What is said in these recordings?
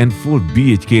and 4 BHK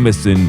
MSN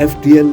FTL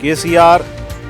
KCR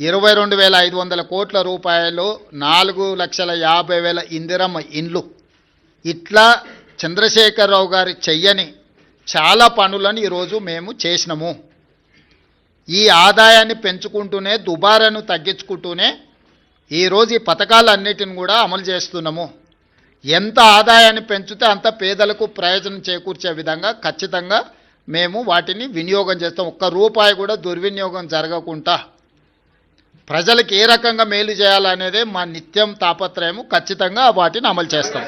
22,500 కోట్ల రూపాయలు 4,50,000 ఇందిరమ్మ ఇండ్లు ఇట్లా చంద్రశేఖరరావు గారి చెయ్యని చాలా పనులను ఈరోజు మేము చేసినాము. ఈ ఆదాయాన్ని పెంచుకుంటూనే దుబారాను తగ్గించుకుంటూనే ఈరోజు ఈ పథకాలన్నిటిని కూడా అమలు చేస్తున్నాము. ఎంత ఆదాయాన్ని పెంచితే అంత పేదలకు ప్రయోజనం చేకూర్చే విధంగా ఖచ్చితంగా మేము వాటిని వినియోగం చేస్తాం. ఒక్క రూపాయి కూడా దుర్వినియోగం జరగకుండా ప్రజలకు ఏ రకంగా మేలు చేయాలనేదే మా నిత్యం తాపత్రయము. ఖచ్చితంగా వాటిని అమలు చేస్తాం.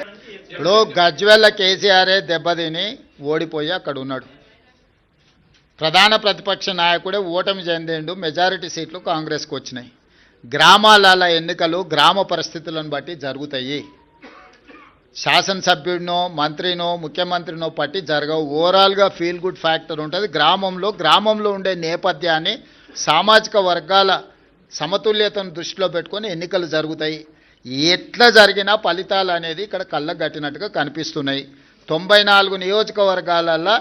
ఇప్పుడు గజ్వేల్ల కేసీఆర్ దెబ్బతిని ఓడిపోయి అక్కడ ఉన్నాడు. ప్రధాన ప్రతిపక్ష నాయకుడే ఓటమి చెందిండు. మెజారిటీ సీట్లు కాంగ్రెస్కి వచ్చినాయి. గ్రామాల ఎన్నికలు గ్రామ పరిస్థితులను బట్టి జరుగుతాయి. శాసనసభ్యుడినో మంత్రినో ముఖ్యమంత్రినో పట్టి జరగవు. ఓవరాల్గా ఫీల్ గుడ్ ఫ్యాక్టర్ ఉంటుంది. గ్రామంలో ఉండే నేపథ్యాన్ని సామాజిక వర్గాల సమతుల్యతను దృష్టిలో పెట్టుకొని ఎన్నికలు జరుగుతాయి. ఎట్లా జరిగినా ఫలితాలు అనేది ఇక్కడ కళ్ళకు కట్టినట్టుగా కనిపిస్తున్నాయి. 94 నియోజకవర్గాలలో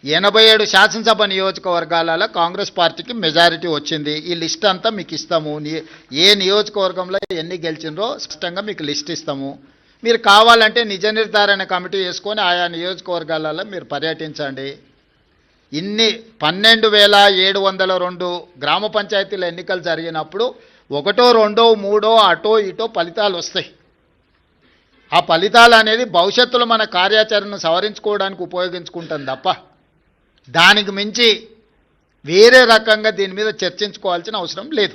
87 శాసనసభ నియోజకవర్గాలలో కాంగ్రెస్ పార్టీకి మెజారిటీ వచ్చింది. ఈ లిస్ట్ అంతా మీకు ఇస్తాము. ఏ నియోజకవర్గంలో ఎన్ని గెలిచినరో స్పష్టంగా మీకు లిస్ట్ ఇస్తాము. మీరు కావాలంటే నిజ నిర్ధారణ కమిటీ వేసుకొని ఆయా నియోజకవర్గాలలో మీరు పర్యటించండి. ఇన్ని 12,702 గ్రామ పంచాయతీల ఎన్నికలు జరిగినప్పుడు 1, 2, 3 అటో ఇటో ఫలితాలు వస్తాయి. ఆ ఫలితాలు అనేది భవిష్యత్తులో మన కార్యాచరణను సవరించుకోవడానికి ఉపయోగించుకుంటాం తప్ప దానికి మించి వేరే రకంగా దీని మీద చర్చించుకోవాల్సిన అవసరం లేదు.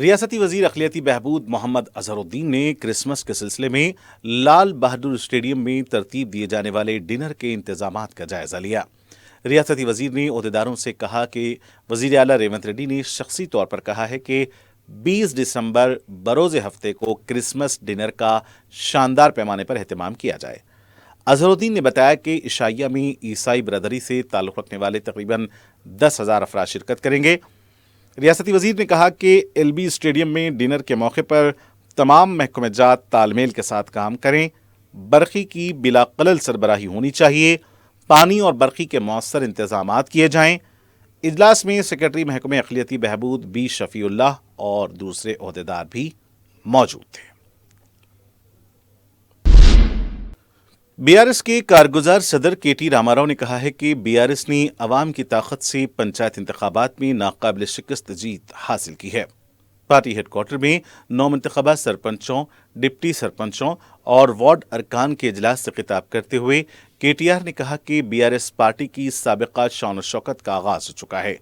ریاستی وزیر اقلیتی بہبود محمد اظہرالدین نے کرسمس کے سلسلے میں لال بہادر اسٹیڈیم میں ترتیب دیے جانے والے ڈنر کے انتظامات کا جائزہ لیا۔ ریاستی وزیر نے عہدیداروں سے کہا کہ وزیر اعلیٰ ریونت ریڈی نے شخصی طور پر کہا ہے کہ 20 دسمبر بروز ہفتے کو کرسمس ڈنر کا شاندار پیمانے پر اہتمام کیا جائے۔ اظہرالدین نے بتایا کہ عشائیہ میں عیسائی برادری سے تعلق رکھنے والے تقریباً 10,000 افراد شرکت کریں گے۔ ریاستی وزیر نے کہا کہ ایل بی اسٹیڈیم میں ڈنر کے موقع پر تمام محکمہ جات تال میل کے ساتھ کام کریں، برقی کی بلا قلل سربراہی ہونی چاہیے، پانی اور برقی کے مؤثر انتظامات کیے جائیں۔ اجلاس میں سیکرٹری محکمہ اقلیتی بہبود بی شفیع اللہ اور دوسرے عہدیدار بھی موجود تھے۔ بی آر ایس کے کارگزار صدر کے ٹی راما راؤ نے کہا ہے کہ بی آر ایس نے عوام کی طاقت سے پنچایت انتخابات میں ناقابل شکست جیت حاصل کی ہے۔ پارٹی ہیڈ کوارٹر میں نومنتخبہ سرپنچوں، ڈپٹی سرپنچوں اور وارڈ ارکان کے اجلاس سے خطاب کرتے ہوئے کے ٹی آر نے کہا کہ بی آر ایس پارٹی کی سابقہ شان و شوکت کا آغاز ہو چکا ہے۔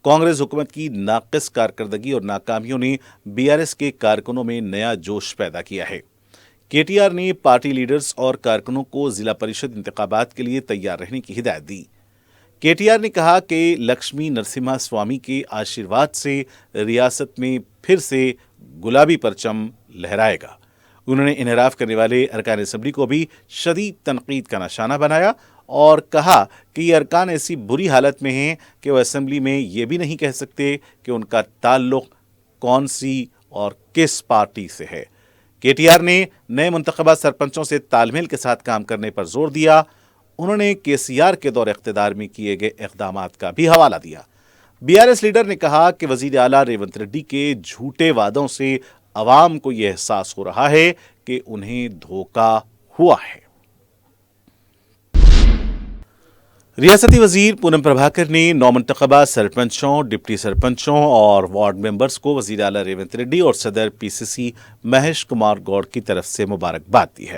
کانگریس حکومت کی ناقص کارکردگی اور ناکامیوں نے بی آر ایس کے کارکنوں میں نیا جوش پیدا کیا ہے۔ کے ٹی آر نے پارٹی لیڈرز اور کارکنوں کو ضلع پریشد انتخابات کے لیے تیار رہنے کی ہدایت دی۔ کے ٹی آر نے کہا کہ لکشمی نرسمہا سوامی کے آشیرواد سے ریاست میں پھر سے گلابی پرچم لہرائے گا۔ انہوں نے انحراف کرنے والے ارکان اسمبلی کو بھی شدید تنقید کا نشانہ بنایا اور کہا کہ یہ ارکان ایسی بری حالت میں ہیں کہ وہ اسمبلی میں یہ بھی نہیں کہہ سکتے کہ ان کا تعلق کون سی اور کس پارٹی سے ہے۔ کے ٹی آر نے نئے منتخبہ سرپنچوں سے تال میل کے ساتھ کام کرنے پر زور دیا۔ انہوں نے کے سی آر کے دور اقتدار میں کیے گئے اقدامات کا بھی حوالہ دیا۔ بی آر ایس لیڈر نے کہا کہ وزیر اعلیٰ ریونت ریڈی کے جھوٹے وعدوں سے عوام کو یہ احساس ہو رہا ہے کہ انہیں دھوکہ ہوا ہے۔ ریاستی وزیر پونم پربھاکر نے نومنتخبہ سرپنچوں، ڈپٹی سرپنچوں اور وارڈ ممبرز کو وزیر اعلیٰ ریونت ریڈی اور صدر پی سی سی مہیش کمار گوڑ کی طرف سے مبارکباد دی ہے۔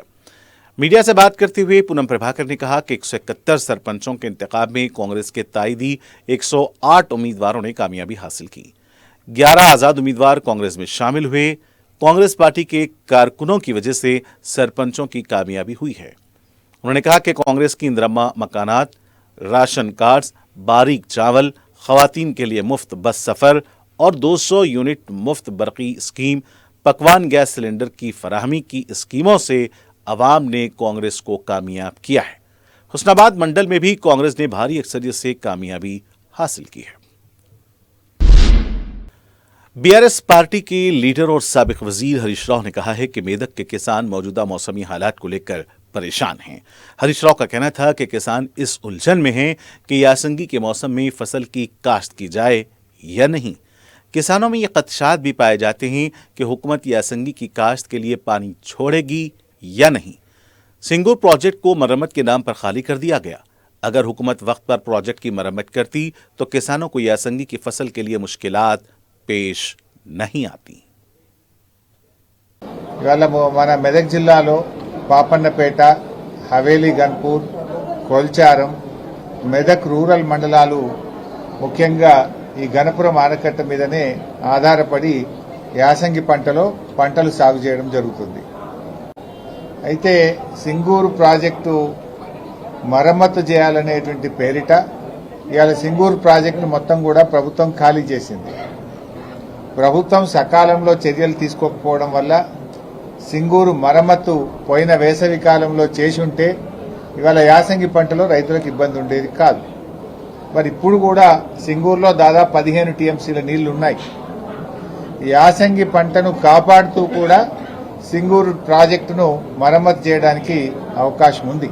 میڈیا سے بات کرتے ہوئے پونم پربھاکر نے کہا کہ 171 سرپنچوں کے انتخاب میں کانگریس کے تائیدی 108 امیدواروں نے کامیابی حاصل کی۔ 11 آزاد امیدوار کانگریس میں شامل ہوئے۔ کانگریس پارٹی کے کارکنوں کی وجہ سے سرپنچوں کی کامیابی ہوئی ہے۔ انہوں نے کہا کہ کانگریس کی اندرمہ مکانات، راشن کارڈز، باریک چاول، خواتین کے لیے مفت بس سفر اور 200 یونٹ مفت برقی اسکیم، پکوان گیس سلنڈر کی فراہمی کی اسکیموں سے عوام نے کانگریس کو کامیاب کیا ہے۔ حسن آباد منڈل میں بھی کانگریس نے بھاری اکثریت سے کامیابی حاصل کی ہے۔ بی آر ایس پارٹی کے لیڈر اور سابق وزیر ہریش راؤ نے کہا ہے کہ میدک کے کسان موجودہ موسمی حالات کو لے کر پریشان ہیں۔ ہریش راؤ کا کہنا تھا کہ کسان اس الجھن میں ہیں کہ یاسنگی کے موسم میں فصل کی کاشت کی جائے یا نہیں۔ کسانوں میں یہ خدشات بھی پائے جاتے ہیں کہ حکومت یاسنگی کی کاشت کے لیے پانی چھوڑے گی یا نہیں۔ سنگور پروجیکٹ کو مرمت کے نام پر خالی کر دیا گیا۔ اگر حکومت وقت پر پروجیکٹ کی مرمت کرتی تو کسانوں کو یاسنگی کی فصل کے لیے مشکلات پیش نہیں آتی۔ ఇవాళ మన మెదక్ జిల్లాలో పాపన్నపేట, హవేలీ గన్పూర్, కొల్చారం, మెదక్ రూరల్ మండలాలు ముఖ్యంగా ఈ గణపురం ఆనకట్ట మీదనే ఆధారపడి యాసంగి పంటలు సాగు చేయడం జరుగుతుంది। అయితే సింగూరు ప్రాజెక్టు మరమ్మతు చేయాలనేటువంటి పేరిట ఇవాళ సింగూరు ప్రాజెక్టు మొత్తం కూడా ప్రభుత్వం ఖాళీ చేసింది। ప్రభుత్వం సకాలంలో చర్యలు తీసుకోకపోవడం వల్ల సింగూరు మరమ్మతు పోయిన వేసవి కాలంలో చేసి ఉంటే ఇవాళ యాసంగి పంటలో రైతులకు ఇబ్బంది ఉండేది కాదు। మరి ఇప్పుడు కూడా సింగూరులో దాదాపు 15 టీఎంసీల నీళ్లు ఉన్నాయి। యాసంగి పంటను కాపాడుతూ కూడా సింగూరు ప్రాజెక్టును మరమ్మతు చేయడానికి అవకాశం ఉంది।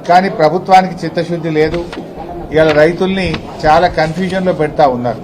కానీ ప్రభుత్వానికి చిత్తశుద్ధి లేదు। ఇవాళ రైతుల్ని చాలా కన్ఫ్యూజన్లో పెడతా ఉన్నారు।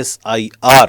SIR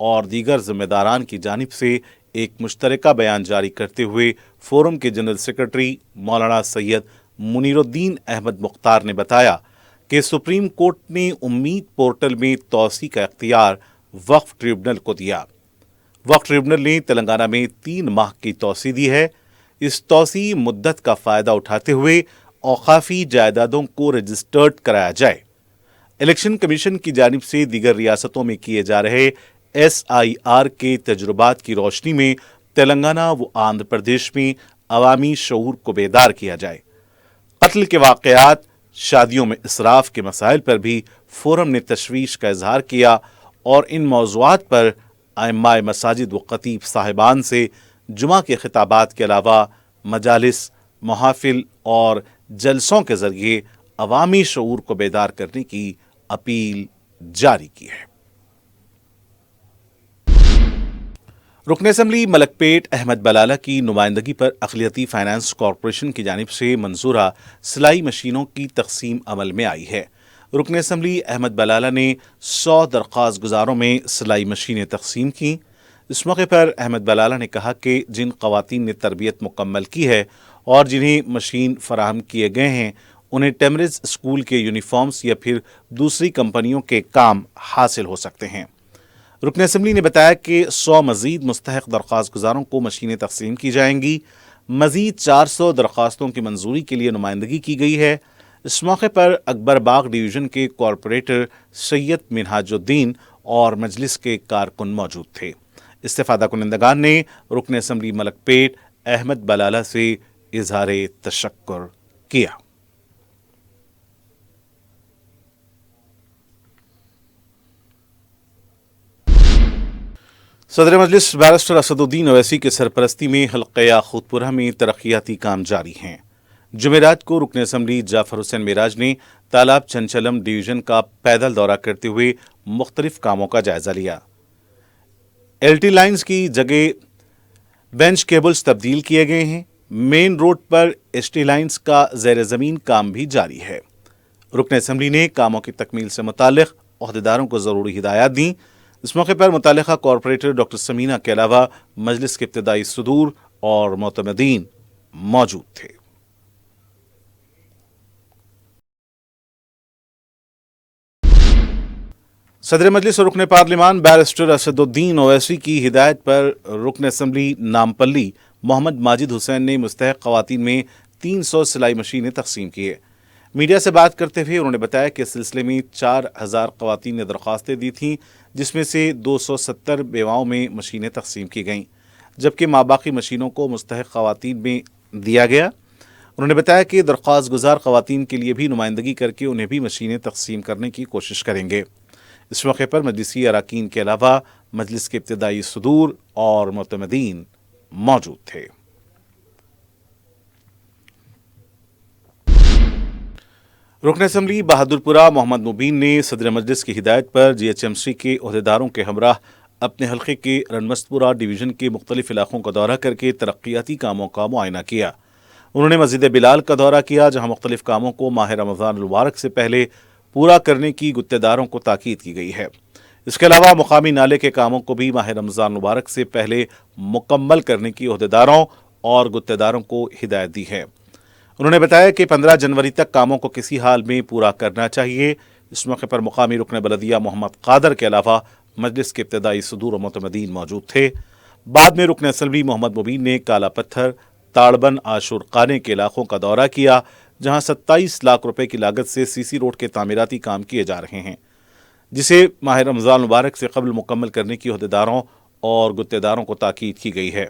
اور دیگر ذمہ داران کی جانب سے ایک مشترکہ بیان جاری کرتے ہوئے فورم کے جنرل سیکرٹری مولانا سید منیر الدین احمد مختار نے بتایا کہ سپریم کورٹ نے امید پورٹل میں توسیع کا اختیار وقف ٹریبونل کو دیا۔ وقف ٹریبونل نے تلنگانہ میں 3 ماہ کی توسیع دی ہے۔ اس توسیع مدت کا فائدہ اٹھاتے ہوئے اوقافی جائیدادوں کو رجسٹرڈ کرایا جائے۔ الیکشن کمیشن کی جانب سے دیگر ریاستوں میں کیے جا رہے SIR کے تجربات کی روشنی میں تلنگانہ و آندھرا پردیش میں عوامی شعور کو بیدار کیا جائے۔ قتل کے واقعات، شادیوں میں اسراف کے مسائل پر بھی فورم نے تشویش کا اظہار کیا اور ان موضوعات پر ائمہ مساجد و خطیب صاحبان سے جمعہ کے خطابات کے علاوہ مجالس، محافل اور جلسوں کے ذریعے عوامی شعور کو بیدار کرنے کی اپیل جاری کی ہے۔ رکن اسمبلی ملک پیٹ احمد بلالہ کی نمائندگی پر اقلیتی فائنانس کارپوریشن کی جانب سے منظورہ سلائی مشینوں کی تقسیم عمل میں آئی ہے۔ رکن اسمبلی احمد بلالہ نے 100 درخواست گزاروں میں سلائی مشینیں تقسیم کیں۔ اس موقع پر احمد بلالہ نے کہا کہ جن خواتین نے تربیت مکمل کی ہے اور جنہیں مشین فراہم کیے گئے ہیں انہیں ٹیمرز اسکول کے یونیفارمز یا پھر دوسری کمپنیوں کے کام حاصل ہو سکتے ہیں۔ رکن اسمبلی نے بتایا کہ 100 مزید مستحق درخواست گزاروں کو مشینیں تقسیم کی جائیں گی۔ مزید 400 درخواستوں کی منظوری کے لیے نمائندگی کی گئی ہے۔ اس موقع پر اکبر باغ ڈویژن کے کارپوریٹر سید منہاج الدین اور مجلس کے کارکن موجود تھے۔ استفادہ کنندگان نے رکن اسمبلی ملک پیٹ احمد بلالہ سے اظہار تشکر کیا۔ صدر مجلس بیرسٹر اسد الدین اویسی کے سرپرستی میں حلقہ یاقوت پورہ میں ترقیاتی کام جاری ہیں۔ جمعرات کو رکن اسمبلی جعفر حسین معراج نے تالاب چنچلم ڈویژن کا پیدل دورہ کرتے ہوئے مختلف کاموں کا جائزہ لیا۔ LT لائنز کی جگہ بینچ کیبلز تبدیل کیے گئے ہیں۔ مین روڈ پر ST لائنز کا زیر زمین کام بھی جاری ہے۔ رکن اسمبلی نے کاموں کی تکمیل سے متعلق عہدیداروں کو ضروری ہدایات دیں۔ اس موقع پر متعلقہ کارپوریٹر ڈاکٹر سمینہ کے علاوہ مجلس کے ابتدائی صدور اور معتمدین موجود تھے۔ صدر مجلس اور رکن پارلیمان بیرسٹر اسد الدین اویسی کی ہدایت پر رکن اسمبلی نامپلی محمد ماجد حسین نے مستحق خواتین میں 300 سلائی مشینیں تقسیم کی ہے۔ میڈیا سے بات کرتے ہوئے انہوں نے بتایا کہ اس سلسلے میں 4000 خواتین نے درخواستیں دی تھیں، جس میں سے 270 بیواؤں میں مشینیں تقسیم کی گئیں، جبکہ ماباقی مشینوں کو مستحق خواتین میں دیا گیا۔ انہوں نے بتایا کہ درخواست گزار خواتین کے لیے بھی نمائندگی کر کے انہیں بھی مشینیں تقسیم کرنے کی کوشش کریں گے۔ اس موقع پر مجلسی اراکین کے علاوہ مجلس کے ابتدائی صدور اور معتمدین موجود تھے۔ رکن اسمبلی بہادرپورہ محمد مبین نے صدر مجلس کی ہدایت پر GHMC کے عہدیداروں کے ہمراہ اپنے حلقے کے رنمستپورہ ڈویژن کے مختلف علاقوں کا دورہ کر کے ترقیاتی کاموں کا معائنہ کیا۔ انہوں نے مسجد بلال کا دورہ کیا، جہاں مختلف کاموں کو ماہ رمضان المبارک سے پہلے پورا کرنے کی گتےداروں کو تاکید کی گئی ہے۔ اس کے علاوہ مقامی نالے کے کاموں کو بھی ماہ رمضان المبارک سے پہلے مکمل کرنے کی عہدیداروں اور گتےداروں کو ہدایت دی ہے۔ انہوں نے بتایا کہ 15 جنوری تک کاموں کو کسی حال میں پورا کرنا چاہیے۔ اس موقع پر مقامی رکن بلدیہ محمد قادر کے علاوہ مجلس کے ابتدائی صدور و معتمدین موجود تھے۔ بعد میں رکن اسمبلی محمد مبین نے کالا پتھر، تاڑبن، عاشور خانے کے علاقوں کا دورہ کیا، جہاں 27 لاکھ روپے کی لاگت سے CC روڈ کے تعمیراتی کام کیے جا رہے ہیں، جسے ماہ رمضان مبارک سے قبل مکمل کرنے کی عہدیداروں اور گتےداروں کو تاکید کی گئی ہے۔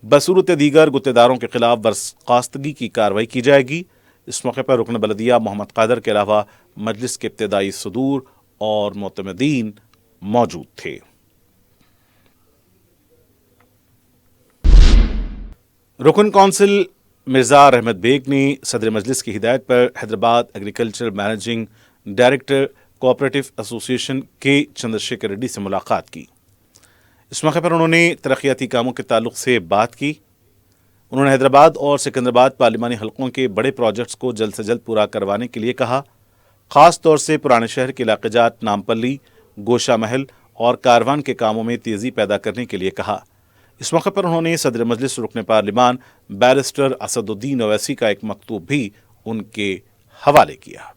بصورت دیگر گتےداروں کے خلاف برخاستگی کی کارروائی کی جائے گی۔ اس موقع پر رکن بلدیہ محمد قادر کے علاوہ مجلس کے ابتدائی صدور اور معتمدین موجود تھے۔ رکن کونسل مرزا احمد بیگ نے صدر مجلس کی ہدایت پر Hyderabad agriculture managing director cooperative association کے چندرشیکھر ریڈی سے ملاقات کی۔ اس موقع پر انہوں نے ترقیاتی کاموں کے تعلق سے بات کی۔ انہوں نے حیدرآباد اور سکندرآباد پارلیمانی حلقوں کے بڑے پروجیکٹس کو جلد سے جلد پورا کروانے کے لیے کہا۔ خاص طور سے پرانے شہر کے علاقے جات نامپلی، گوشہ محل اور کاروان کے کاموں میں تیزی پیدا کرنے کے لیے کہا۔ اس موقع پر انہوں نے صدر مجلس رکن پارلیمان بیرسٹر اسد الدین اویسی کا ایک مکتوب بھی ان کے حوالے کیا۔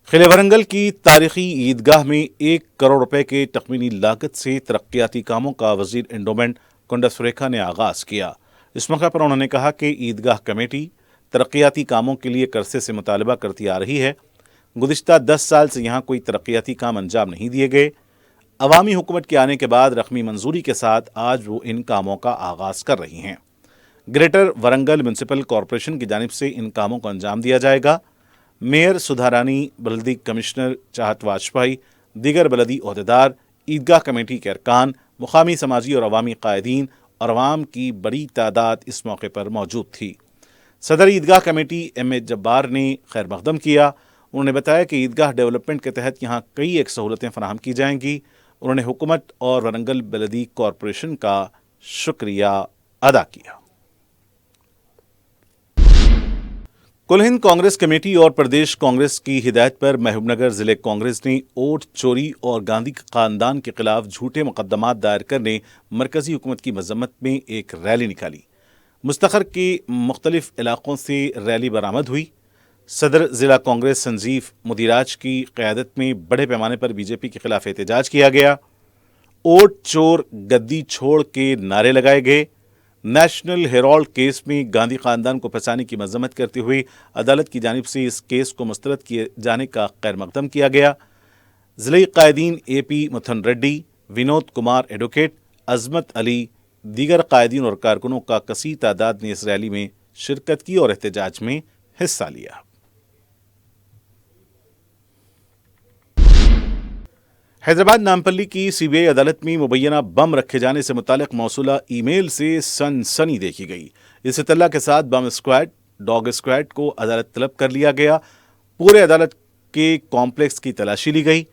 قلعہ ورنگل کی تاریخی عیدگاہ میں 1 کروڑ روپے کے تخمینی لاگت سے ترقیاتی کاموں کا وزیر انڈومنٹ کنڈا سریکھا نے آغاز کیا۔ اس موقع پر انہوں نے کہا کہ عیدگاہ کمیٹی ترقیاتی کاموں کے لیے عرصے سے مطالبہ کرتی آ رہی ہے۔ گزشتہ 10 سال سے یہاں کوئی ترقیاتی کام انجام نہیں دیے گئے۔ عوامی حکومت کے آنے کے بعد رقمی منظوری کے ساتھ آج وہ ان کاموں کا آغاز کر رہی ہیں۔ گریٹر ورنگل میونسپل کارپوریشن کی جانب سے ان کاموں کو انجام دیا جائے گا۔ میئر سدھا رانی، بلدی کمشنر چاہت واجپئی، دیگر بلدی عہدیدار، عیدگاہ کمیٹی کے ارکان، مقامی سماجی اور عوامی قائدین اور عوام کی بڑی تعداد اس موقع پر موجود تھی۔ صدر عیدگاہ کمیٹی ایم اے جبار نے خیر مقدم کیا۔ انہوں نے بتایا کہ عیدگاہ ڈیولپمنٹ کے تحت یہاں کئی ایک سہولتیں فراہم کی جائیں گی۔ انہوں نے حکومت اور ورنگل بلدی کارپوریشن کا شکریہ ادا کیا۔ کل ہند کانگریس کمیٹی اور پردیش کانگریس کی ہدایت پر محبوب نگر ضلع کانگریس نے ووٹ چوری اور گاندھی خاندان کے خلاف جھوٹے مقدمات دائر کرنے مرکزی حکومت کی مذمت میں ایک ریلی نکالی۔ مستخر کے مختلف علاقوں سے ریلی برآمد ہوئی۔ صدر ضلع کانگریس سنجیو مدیراج کی قیادت میں بڑے پیمانے پر بی جے پی کے خلاف احتجاج کیا گیا۔ ووٹ چور گدی چھوڑ کے نعرے لگائے گئے۔ نیشنل ہیرالڈ کیس میں گاندھی خاندان کو پھنسانے کی مذمت کرتے ہوئے عدالت کی جانب سے اس کیس کو مسترد کیے جانے کا خیر مقدم کیا گیا۔ ضلعی قائدین اے پی متھن ریڈی، ونود کمار ایڈوکیٹ، عظمت علی، دیگر قائدین اور کارکنوں کا کثیر تعداد نے اس ریلی میں شرکت کی اور احتجاج میں حصہ لیا۔ حیدرآباد نامپلی کی سی بی آئی عدالت میں مبینہ بم رکھے جانے سے متعلق موصولہ ای میل سے سنسنی دیکھی گئی۔ اس اطلاع کے ساتھ بم اسکواڈ، ڈاگ اسکواڈ کو عدالت طلب کر لیا گیا۔ پورے عدالت کے کمپلیکس کی تلاشی لی گئی۔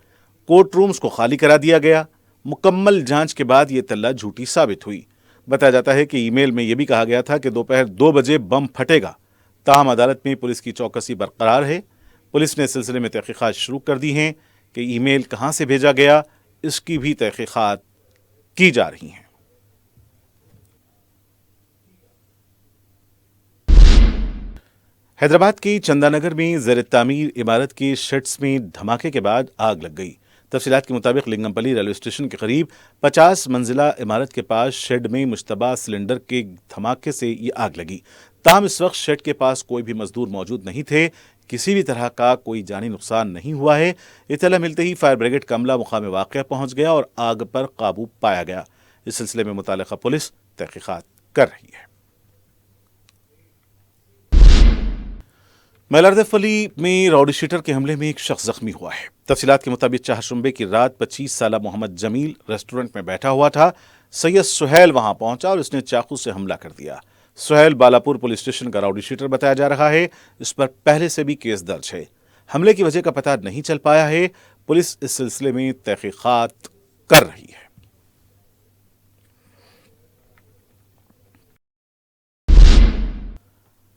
کورٹ رومز کو خالی کرا دیا گیا۔ مکمل جانچ کے بعد یہ اطلاع جھوٹی ثابت ہوئی۔ بتایا جاتا ہے کہ ای میل میں یہ بھی کہا گیا تھا کہ دوپہر 2 بجے بم پھٹے گا۔ تاہم عدالت میں پولیس کی چوکسی برقرار ہے۔ پولیس نے اس سلسلے میں تحقیقات شروع کر دی ہیں کہ ای میل کہاں سے بھیجا گیا، اس کی بھی تحقیقات کی جا رہی ہیں۔ حیدرآباد کی چندا نگر میں زیر تعمیر عمارت کے شیڈز میں دھماکے کے بعد آگ لگ گئی۔ تفصیلات کے مطابق لنگم پلی ریلوے اسٹیشن کے قریب 50 منزلہ عمارت کے پاس شیڈ میں مشتبہ سلنڈر کے دھماکے سے یہ آگ لگی۔ تاہم اس وقت شیڈ کے پاس کوئی بھی مزدور موجود نہیں تھے۔ کسی بھی طرح کا کوئی جانی نقصان نہیں ہوا ہے۔ اطلاع ملتے ہی فائر بریگیڈ کا عملہ مقام واقعہ پہنچ گیا اور آگ پر قابو پایا گیا۔ اس سلسلے میں متعلقہ پولیس تحقیقات کر رہی ہے۔ میلاردفلی میں راؤڈی شیٹر کے حملے میں ایک شخص زخمی ہوا ہے۔ تفصیلات کے مطابق چہارشنبے کی رات 25 سالہ محمد جمیل ریسٹورنٹ میں بیٹھا ہوا تھا۔ سید سہیل وہاں پہنچا اور اس نے چاقو سے حملہ کر دیا۔ سہیل بالاپور پولیس اسٹیشن کا راؤڈی شیٹر بتایا جا رہا ہے۔ اس پر پہلے سے بھی کیس درج ہے۔ حملے کی وجہ کا پتہ نہیں چل پایا ہے۔ پولیس اس سلسلے میں تحقیقات کر رہی ہے۔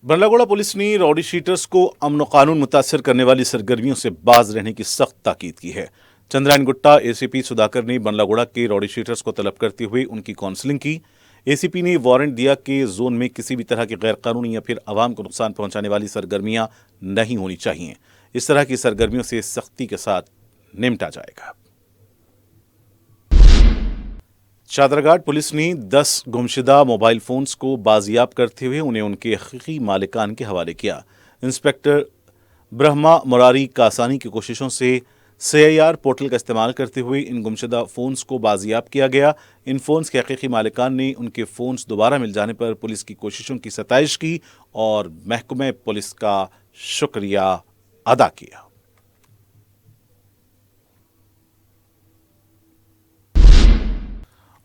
بنڈلاگوڑا پولیس نے راؤڈی شیٹرز کو امن و قانون متاثر کرنے والی سرگرمیوں سے باز رہنے کی سخت تاکید کی ہے۔ چندرائن گٹا اے سی پی سدھاکر نے بنڈلاگوڑا کے راؤڈی شیٹرز کو طلب کرتے ہوئے ان کی کاؤنسلنگ کی۔ اے سی پی نے وارنٹ دیا کہ زون میں کسی بھی طرح کی غیر قانونی یا پھر عوام کو نقصان پہنچانے والی سرگرمیاں نہیں ہونی چاہیے۔ اس طرح کی سرگرمیوں سے سختی کے ساتھ نمٹا جائے گا۔ چادرگھاٹ پولیس نے 10 گمشدہ موبائل فونز کو بازیاب کرتے ہوئے انہیں ان کے حقیقی مالکان کے حوالے کیا۔ انسپکٹر برہما مراری کاسانی کی کوششوں سے CIR پورٹل کا استعمال کرتے ہوئے ان گمشدہ فونز کو بازیاب کیا گیا۔ ان فونز کے حقیقی مالکان نے ان کے فونز دوبارہ مل جانے پر پولیس کی کوششوں کی ستائش کی اور محکمہ پولیس کا شکریہ ادا کیا۔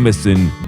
MSN